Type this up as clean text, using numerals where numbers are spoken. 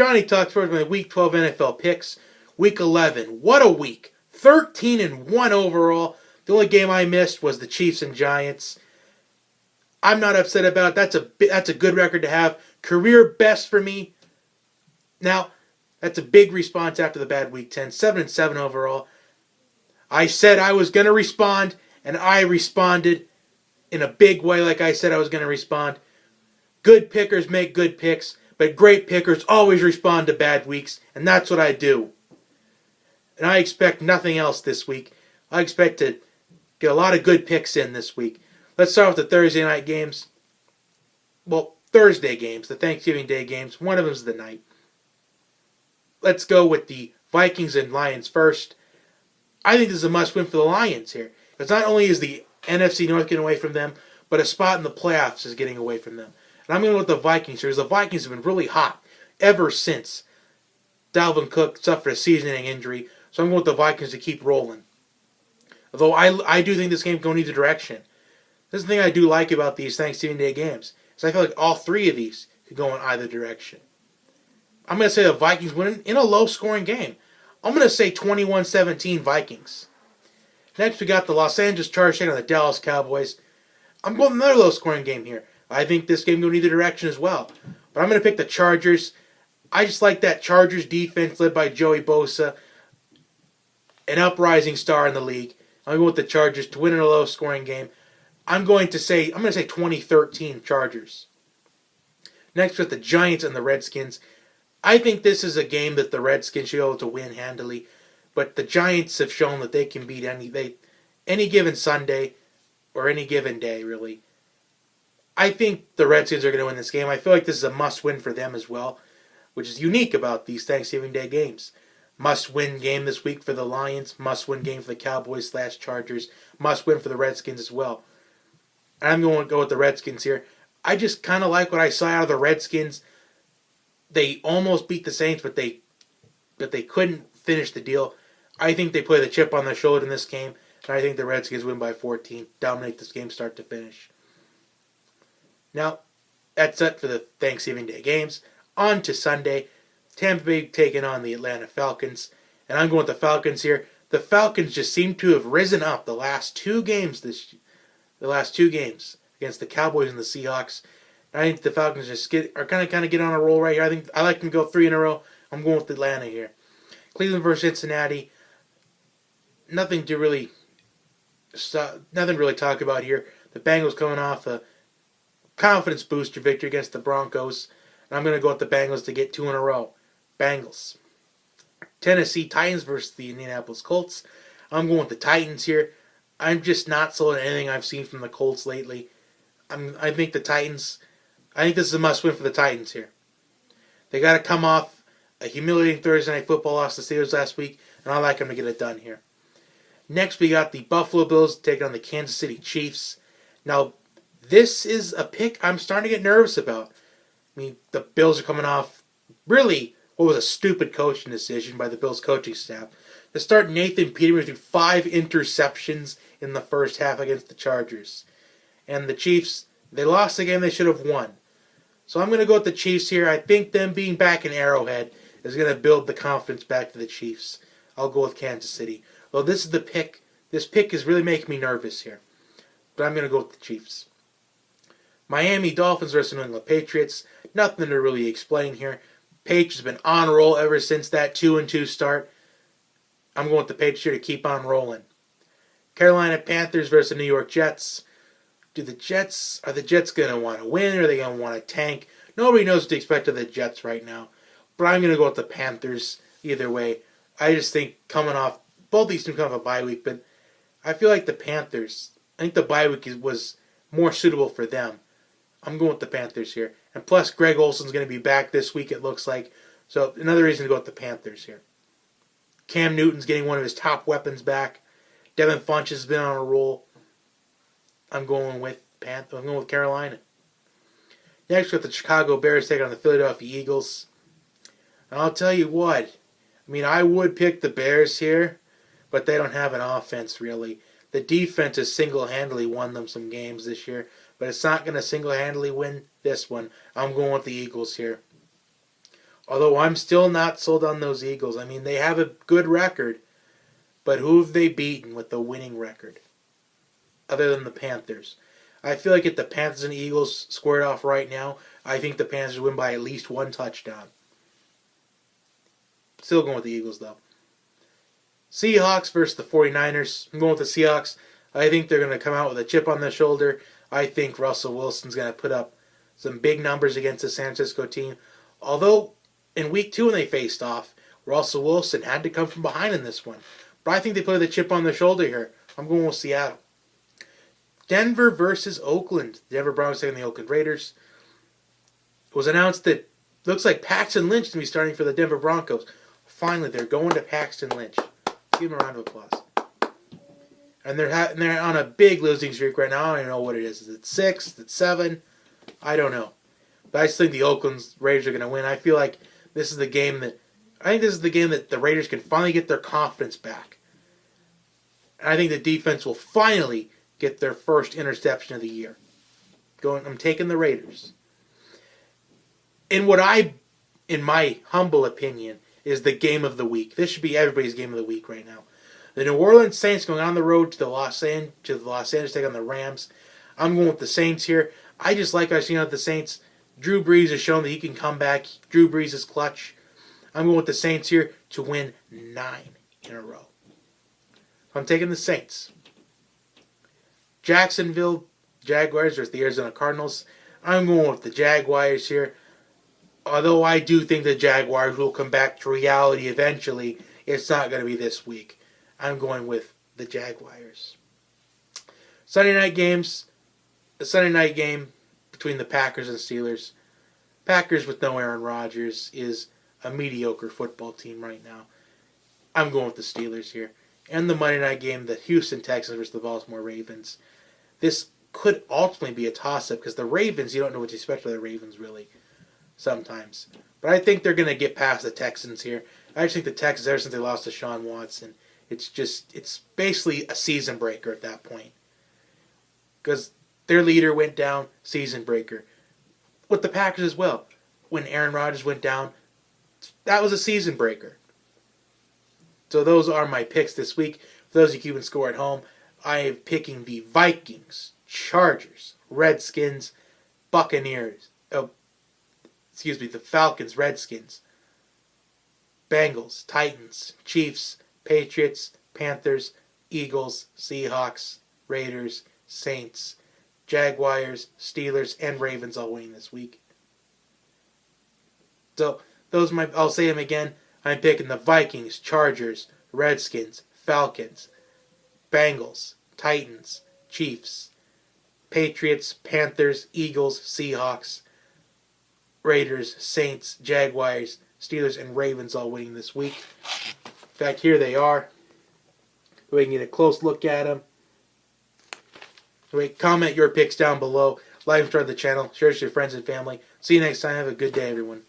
Johnny talks first with my Week 12 NFL picks. Week 11, what a week. 13-1 overall. The only game I missed was the Chiefs and Giants. I'm not upset about it. That's a good record to have. Career best for me. Now, that's a big response after the bad Week 10. 7-7 overall. I said I was going to respond, and I responded in a big way like I said I was going to respond. Good pickers make good picks, but great pickers always respond to bad weeks, and that's what I do. And I expect nothing else this week. I expect to get a lot of good picks in this week. Let's start with the Thursday night games. Well, Thursday games, the Thanksgiving Day games. One of them's the night. Let's go with the Vikings and Lions first. I think this is a must-win for the Lions here. Because not only is the NFC North getting away from them, but a spot in the playoffs is getting away from them. And I'm going to go with the Vikings here, because the Vikings have been really hot ever since Dalvin Cook suffered a season-ending injury. So I'm going with the Vikings to keep rolling. Although I do think this game going either direction. This is the thing I do like about these Thanksgiving Day games. Is I feel like all three of these could go in either direction. I'm going to say the Vikings win in a low-scoring game. I'm going to say 21-17 Vikings. Next, we got the Los Angeles Chargers taking on the Dallas Cowboys. I'm going with another low-scoring game here. I think this game going either direction as well. But I'm going to pick the Chargers. I just like that Chargers defense led by Joey Bosa, an uprising star in the league. I'm going with the Chargers to win in a low-scoring game. I'm going to say 2013 Chargers. Next, with the Giants and the Redskins. I think this is a game that the Redskins should be able to win handily. But the Giants have shown that they can beat any given Sunday or any given day, really. I think the Redskins are going to win this game. I feel like this is a must-win for them as well, which is unique about these Thanksgiving Day games. Must-win game this week for the Lions. Must-win game for the Cowboys/Chargers. Must-win for the Redskins as well. And I'm going to go with the Redskins here. I just kind of like what I saw out of the Redskins. They almost beat the Saints, but they couldn't finish the deal. I think they play the chip on their shoulder in this game, and I think the Redskins win by 14, dominate this game start to finish. Now, that's it for the Thanksgiving Day games. On to Sunday. Tampa Bay taking on the Atlanta Falcons. And I'm going with the Falcons here. The Falcons just seem to have risen up the last two games against the Cowboys and the Seahawks. And I think the Falcons just are kind of get on a roll right here. I like them to go 3 in a row. I'm going with Atlanta here. Cleveland versus Cincinnati. Nothing to really talk about here. The Bengals coming off a confidence booster victory against the Broncos. And I'm going to go with the Bengals to get 2 in a row. Bengals. Tennessee Titans versus the Indianapolis Colts. I'm going with the Titans here. I'm just not sold on anything I've seen from the Colts lately. I think this is a must-win for the Titans here. They got to come off a humiliating Thursday Night Football loss to the Steelers last week, and I like them to get it done here. Next, we got the Buffalo Bills taking on the Kansas City Chiefs. Now, this is a pick I'm starting to get nervous about. I mean, the Bills are coming off really what was a stupid coaching decision by the Bills coaching staff to start Nathan Peterman through 5 interceptions in the first half against the Chargers. And the Chiefs, they lost the game they should have won. So I'm going to go with the Chiefs here. I think them being back in Arrowhead is going to build the confidence back to the Chiefs. I'll go with Kansas City. Well, this is the pick. This pick is really making me nervous here. But I'm going to go with the Chiefs. Miami Dolphins versus New England Patriots. Nothing to really explain here. Patriots have been on a roll ever since that 2-2 start. I'm going with the Patriots here to keep on rolling. Carolina Panthers versus New York Jets. Are the Jets going to want to win, or are they going to want to tank? Nobody knows what to expect of the Jets right now. But I'm going to go with the Panthers either way. I just think both these teams come off a bye week, but I feel like the Panthers, I think the bye week was more suitable for them. I'm going with the Panthers here. And plus, Greg Olsen's going to be back this week, it looks like. So another reason to go with the Panthers here. Cam Newton's getting one of his top weapons back. Devin Funch has been on a roll. I'm going with Carolina. Next, we got the Chicago Bears taking on the Philadelphia Eagles. And I'll tell you what. I mean, I would pick the Bears here, but they don't have an offense, really. The defense has single-handedly won them some games this year, but it's not going to single-handedly win this one. I'm going with the Eagles here. Although I'm still not sold on those Eagles. I mean, they have a good record, but who have they beaten with the winning record? Other than the Panthers. I feel like if the Panthers and Eagles squared off right now, I think the Panthers win by at least one touchdown. Still going with the Eagles, though. Seahawks versus the 49ers. I'm going with the Seahawks. I think they're going to come out with a chip on their shoulder. I think Russell Wilson's going to put up some big numbers against the San Francisco team. Although, in week 2 when they faced off, Russell Wilson had to come from behind in this one. But I think they put the chip on their shoulder here. I'm going with Seattle. Denver versus Oakland. The Denver Broncos taking the Oakland Raiders. It was announced that looks like Paxton Lynch is going to be starting for the Denver Broncos. Finally, they're going to Paxton Lynch. Let's give him a round of applause. And they're on a big losing streak right now. I don't even know what it is. Is it 6? Is it 7? I don't know. But I just think the Oakland Raiders are going to win. I feel like this is the game that the Raiders can finally get their confidence back. And I think the defense will finally get their first interception of the year. I'm taking the Raiders. In my humble opinion, is the game of the week. This should be everybody's game of the week right now. The New Orleans Saints going on the road to the Los Angeles take on the Rams. I'm going with the Saints here. I just like what I've seen out of the Saints. Drew Brees has shown that he can come back. Drew Brees is clutch. I'm going with the Saints here to win 9 in a row. I'm taking the Saints. Jacksonville Jaguars versus the Arizona Cardinals. I'm going with the Jaguars here. Although I do think the Jaguars will come back to reality eventually, it's not going to be this week. I'm going with the Jaguars. Sunday night games. The Sunday night game between the Packers and Steelers. Packers with no Aaron Rodgers is a mediocre football team right now. I'm going with the Steelers here. And the Monday night game, the Houston Texans versus the Baltimore Ravens. This could ultimately be a toss-up because the Ravens, you don't know what to expect of the Ravens really sometimes. But I think they're going to get past the Texans here. I just think the Texans, ever since they lost to Sean Watson, it's basically a season breaker at that point. Because their leader went down, season breaker. With the Packers as well. When Aaron Rodgers went down, that was a season breaker. So those are my picks this week. For those of you keeping score at home, I am picking the Vikings, Chargers, Redskins, Buccaneers. The Falcons, Redskins, Bengals, Titans, Chiefs, Patriots, Panthers, Eagles, Seahawks, Raiders, Saints, Jaguars, Steelers, and Ravens all winning this week. So I'll say them again. I'm picking the Vikings, Chargers, Redskins, Falcons, Bengals, Titans, Chiefs, Patriots, Panthers, Eagles, Seahawks, Raiders, Saints, Jaguars, Steelers, and Ravens all winning this week. In fact, here they are. We can get a close look at them. Comment your picks down below. Like and subscribe to the channel. Share it with your friends and family. See you next time. Have a good day, everyone.